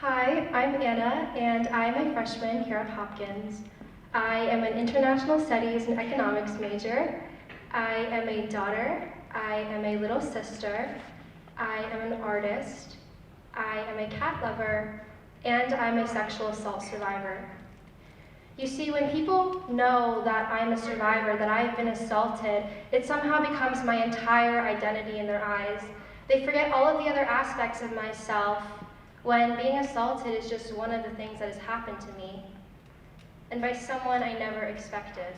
Hi, I'm Anna, and I'm a freshman here at Hopkins. I am an international studies and economics major. I am a daughter. I am a little sister. I am an artist. I am a cat lover, and I'm a sexual assault survivor. You see, when people know that I'm a survivor, that I've been assaulted, it somehow becomes my entire identity in their eyes. They forget all of the other aspects of myself, when being assaulted is just one of the things that has happened to me, and by someone I never expected.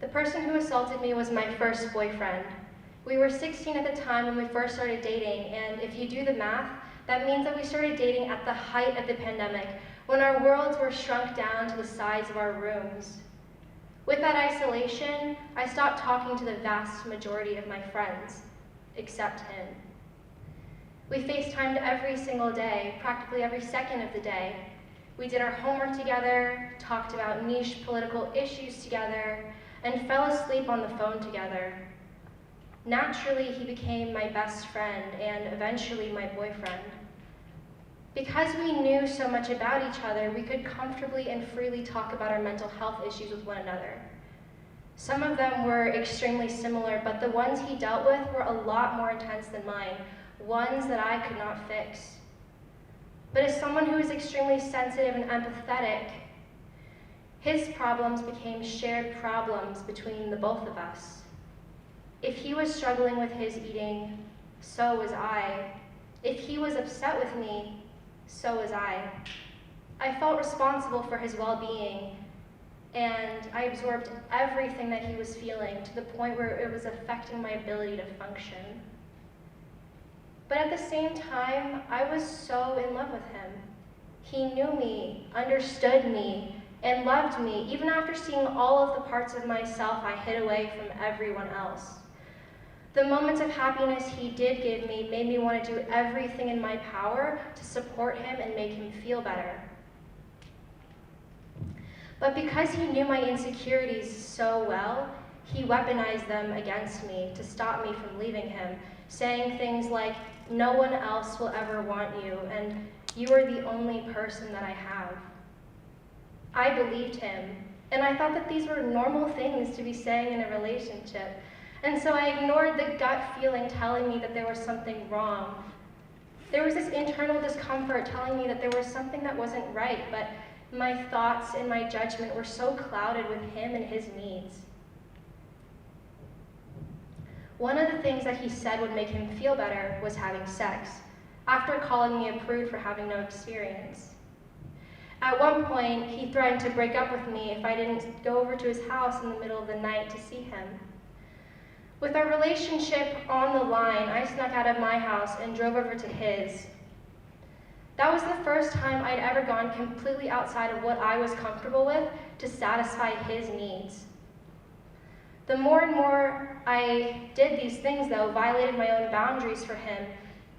The person who assaulted me was my first boyfriend. We were 16 at the time when we first started dating, and if you do the math, that means that we started dating at the height of the pandemic, when our worlds were shrunk down to the size of our rooms. With that isolation, I stopped talking to the vast majority of my friends, except him. We FaceTimed every single day, practically every second of the day. We did our homework together, talked about niche political issues together, and fell asleep on the phone together. Naturally, he became my best friend and eventually my boyfriend. Because we knew so much about each other, we could comfortably and freely talk about our mental health issues with one another. Some of them were extremely similar, but the ones he dealt with were a lot more intense than mine, ones that I could not fix. But as someone who is extremely sensitive and empathetic, his problems became shared problems between the both of us. If he was struggling with his eating, so was I. If he was upset with me, so was I. I felt responsible for his well-being, and I absorbed everything that he was feeling to the point where it was affecting my ability to function. But at the same time, I was so in love with him. He knew me, understood me, and loved me, even after seeing all of the parts of myself I hid away from everyone else. The moments of happiness he did give me made me want to do everything in my power to support him and make him feel better. But because he knew my insecurities so well, he weaponized them against me to stop me from leaving him, saying things like, "No one else will ever want you, and you are the only person that I have." I believed him, and I thought that these were normal things to be saying in a relationship, and so I ignored the gut feeling telling me that there was something wrong. There was this internal discomfort telling me that there was something that wasn't right, but my thoughts and my judgment were so clouded with him and his needs. One of the things that he said would make him feel better was having sex, after calling me a prude for having no experience. At one point, he threatened to break up with me if I didn't go over to his house in the middle of the night to see him. With our relationship on the line, I snuck out of my house and drove over to his. That was the first time I'd ever gone completely outside of what I was comfortable with to satisfy his needs. The more and more I did these things, though, violated my own boundaries for him,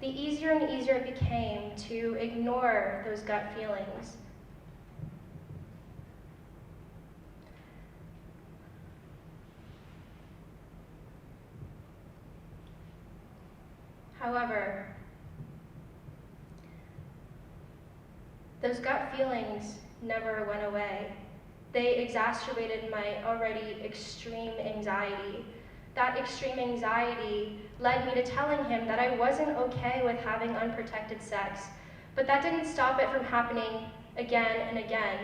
the easier and easier it became to ignore those gut feelings. However, those gut feelings never went away. They exacerbated my already extreme anxiety. That extreme anxiety led me to telling him that I wasn't okay with having unprotected sex, but that didn't stop it from happening again and again.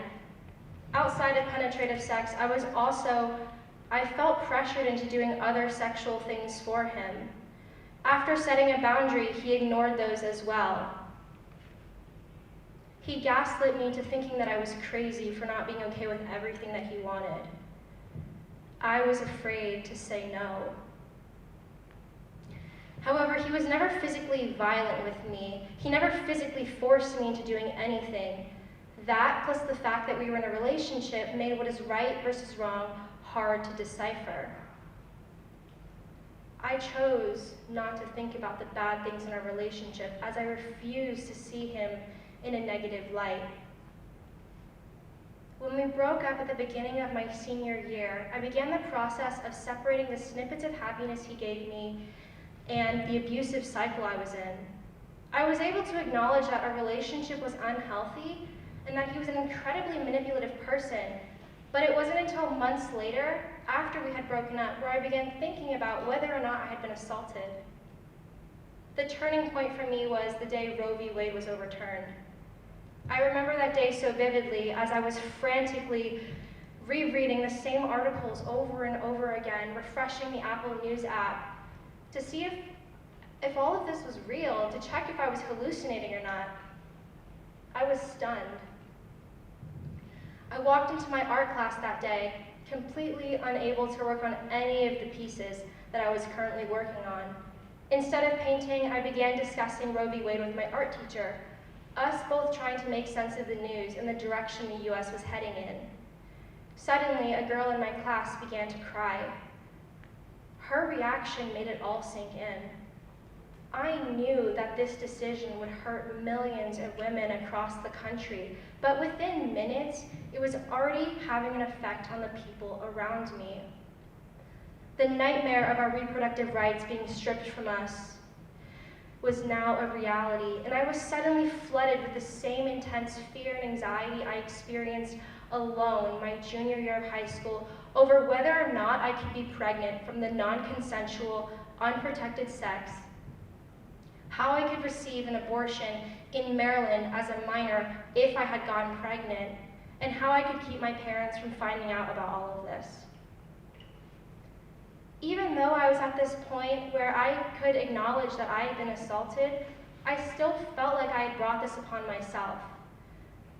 Outside of penetrative sex, I felt pressured into doing other sexual things for him. After setting a boundary, he ignored those as well. He gaslit me into thinking that I was crazy for not being okay with everything that he wanted. I was afraid to say no. However, he was never physically violent with me. He never physically forced me into doing anything. That, plus the fact that we were in a relationship, made what is right versus wrong hard to decipher. I chose not to think about the bad things in our relationship, as I refused to see him in a negative light. When we broke up at the beginning of my senior year, I began the process of separating the snippets of happiness he gave me and the abusive cycle I was in. I was able to acknowledge that our relationship was unhealthy and that he was an incredibly manipulative person, but it wasn't until months later, after we had broken up, where I began thinking about whether or not I had been assaulted. The turning point for me was the day Roe v. Wade was overturned. I remember that day so vividly as I was frantically rereading the same articles over and over again, refreshing the Apple News app to see if all of this was real, to check if I was hallucinating or not. I was stunned. I walked into my art class that day, completely unable to work on any of the pieces that I was currently working on. Instead of painting, I began discussing Roe v. Wade with my art teacher, us both trying to make sense of the news and the direction the US was heading in. Suddenly, a girl in my class began to cry. Her reaction made it all sink in. I knew that this decision would hurt millions of women across the country, but within minutes, it was already having an effect on the people around me. The nightmare of our reproductive rights being stripped from us was now a reality, and I was suddenly flooded with the same intense fear and anxiety I experienced alone my junior year of high school over whether or not I could be pregnant from the non-consensual, unprotected sex, how I could receive an abortion in Maryland as a minor if I had gotten pregnant, and how I could keep my parents from finding out about all of this. Even though I was at this point where I could acknowledge that I had been assaulted, I still felt like I had brought this upon myself.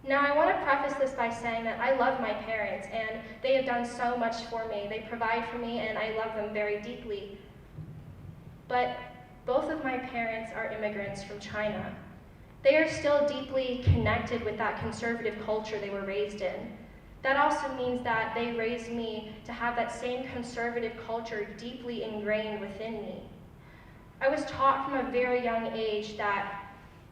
Now, I want to preface this by saying that I love my parents, and they have done so much for me. They provide for me, and I love them very deeply. But both of my parents are immigrants from China. They are still deeply connected with that conservative culture they were raised in. That also means that they raised me to have that same conservative culture deeply ingrained within me. I was taught from a very young age that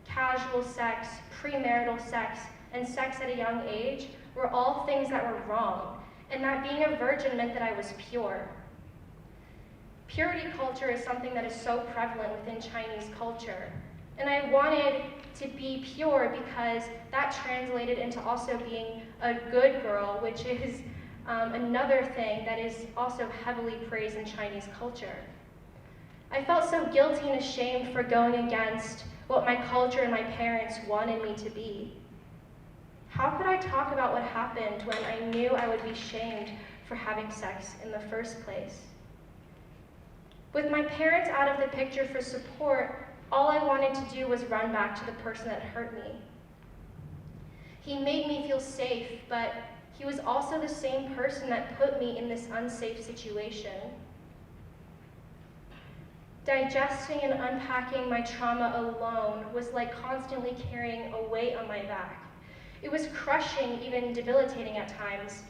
casual sex, premarital sex, and sex at a young age were all things that were wrong, and that being a virgin meant that I was pure. Purity culture is something that is so prevalent within Chinese culture, and I wanted to be pure because that translated into also being a good girl, which is another thing that is also heavily praised in Chinese culture. I felt so guilty and ashamed for going against what my culture and my parents wanted me to be. How could I talk about what happened when I knew I would be shamed for having sex in the first place? With my parents out of the picture for support, all I wanted to do was run back to the person that hurt me. He made me feel safe, but he was also the same person that put me in this unsafe situation. Digesting and unpacking my trauma alone was like constantly carrying a weight on my back. It was crushing, even debilitating at times.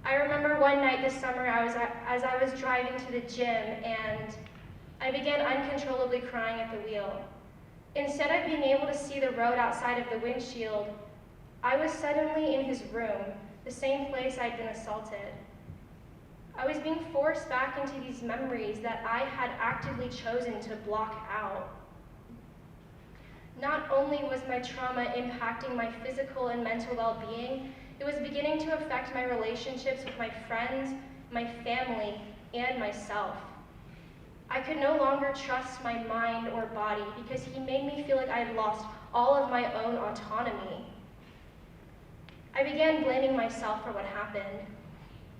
I remember one night this summer as I was driving to the gym, and I began uncontrollably crying at the wheel. Instead of being able to see the road outside of the windshield, I was suddenly in his room, the same place I'd been assaulted. I was being forced back into these memories that I had actively chosen to block out. Not only was my trauma impacting my physical and mental well-being, it was beginning to affect my relationships with my friends, my family, and myself. I could no longer trust my mind or body because he made me feel like I had lost all of my own autonomy. I began blaming myself for what happened,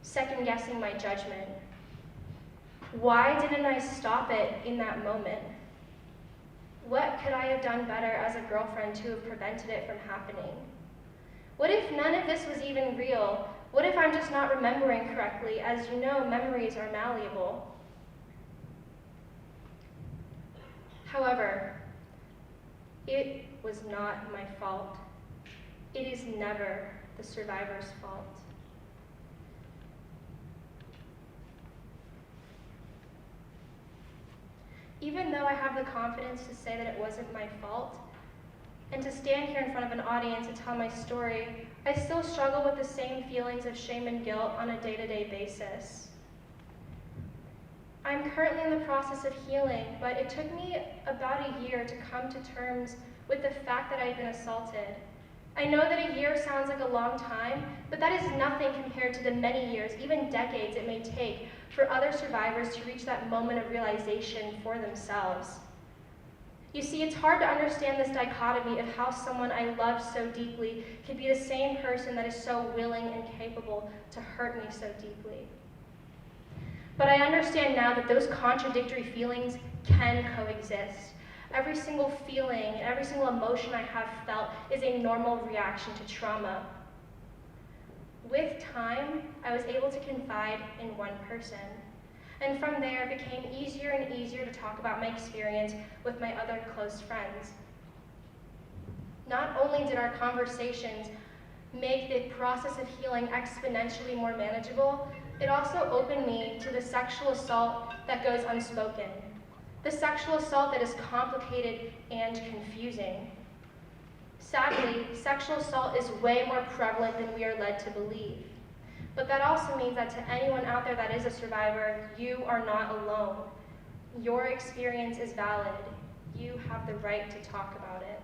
second-guessing my judgment. Why didn't I stop it in that moment? What could I have done better as a girlfriend to have prevented it from happening? What if none of this was even real? What if I'm just not remembering correctly? As you know, memories are malleable. However, it was not my fault. It is never the survivor's fault. Even though I have the confidence to say that it wasn't my fault, and to stand here in front of an audience and tell my story, I still struggle with the same feelings of shame and guilt on a day-to-day basis. I I'm currently in the process of healing, but it took me about a year to come to terms with the fact that I had been assaulted. I know that a year sounds like a long time, but that is nothing compared to the many years, even decades, it may take for other survivors to reach that moment of realization for themselves. You see, it's hard to understand this dichotomy of how someone I love so deeply could be the same person that is so willing and capable to hurt me so deeply. But I understand now that those contradictory feelings can coexist. Every single feeling and every single emotion I have felt is a normal reaction to trauma. With time, I was able to confide in one person. And from there, it became easier and easier to talk about my experience with my other close friends. Not only did our conversations make the process of healing exponentially more manageable, it also opened me to the sexual assault that goes unspoken. The sexual assault that is complicated and confusing. Sadly, sexual assault is way more prevalent than we are led to believe. But that also means that to anyone out there that is a survivor, you are not alone. Your experience is valid. You have the right to talk about it.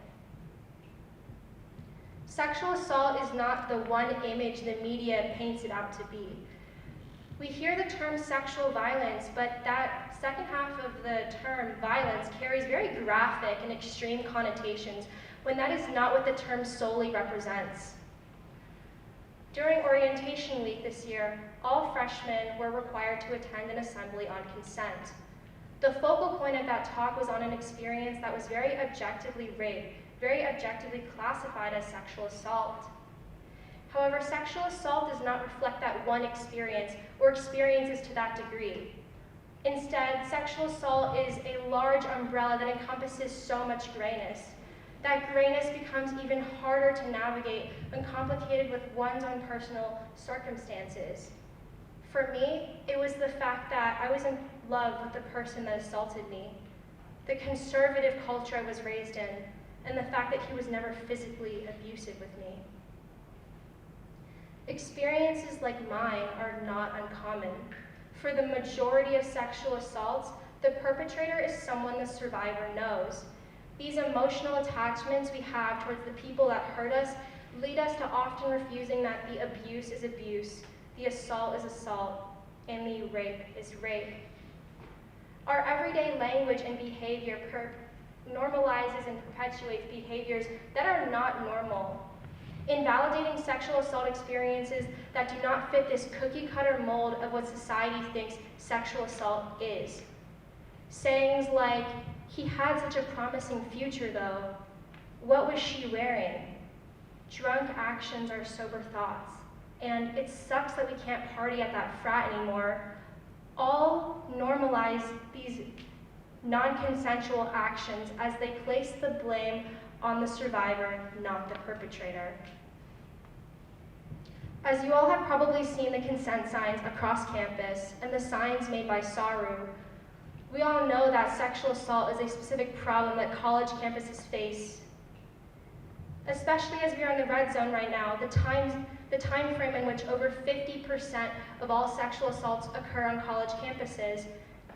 Sexual assault is not the one image the media paints it out to be. We hear the term sexual violence, but that second half of the term violence carries very graphic and extreme connotations when that is not what the term solely represents. During orientation week this year, all freshmen were required to attend an assembly on consent. The focal point of that talk was on an experience that was very objectively raped, very objectively classified as sexual assault. However, sexual assault does not reflect that one experience or experiences to that degree. Instead, sexual assault is a large umbrella that encompasses so much grayness. That grayness becomes even harder to navigate when complicated with one's own personal circumstances. For me, it was the fact that I was in love with the person that assaulted me, the conservative culture I was raised in, and the fact that he was never physically abusive with me. Experiences like mine are not uncommon. For the majority of sexual assaults, the perpetrator is someone the survivor knows. These emotional attachments we have towards the people that hurt us lead us to often refusing that the abuse is abuse, the assault is assault, and the rape is rape. Our everyday language and behavior normalizes and perpetuates behaviors that are not normal. Invalidating sexual assault experiences that do not fit this cookie-cutter mold of what society thinks sexual assault is. Sayings like, "He had such a promising future though. What was she wearing?" Drunk actions are sober thoughts. And "it sucks that we can't party at that frat anymore," all normalize these non-consensual actions as they place the blame on the survivor, not the perpetrator. As you all have probably seen the consent signs across campus and the signs made by SARU, we all know that sexual assault is a specific problem that college campuses face. Especially as we are in the red zone right now, the time frame in which over 50% of all sexual assaults occur on college campuses,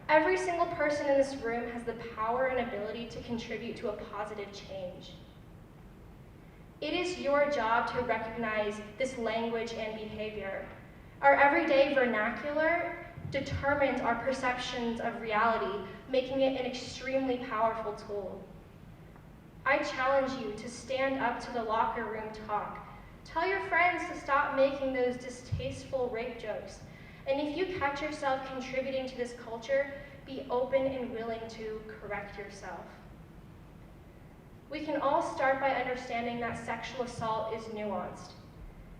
every single person in this room has the power and ability to contribute to a positive change. It is your job to recognize this language and behavior. Our everyday vernacular determines our perceptions of reality, making it an extremely powerful tool. I challenge you to stand up to the locker room talk. Tell your friends to stop making those distasteful rape jokes. And if you catch yourself contributing to this culture, be open and willing to correct yourself. We can all start by understanding that sexual assault is nuanced.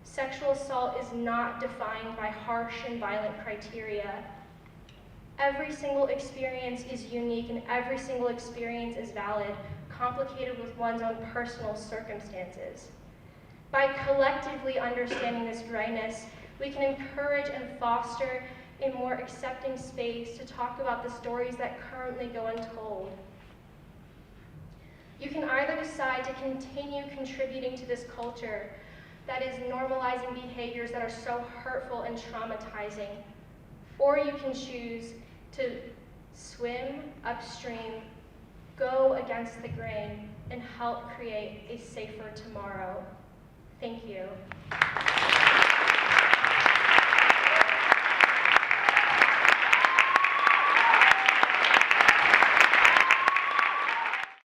Sexual assault is not defined by harsh and violent criteria. Every single experience is unique and every single experience is valid, complicated with one's own personal circumstances. By collectively understanding this grayness, we can encourage and foster a more accepting space to talk about the stories that currently go untold. You can either decide to continue contributing to this culture that is normalizing behaviors that are so hurtful and traumatizing, or you can choose to swim upstream, go against the grain, and help create a safer tomorrow. Thank you.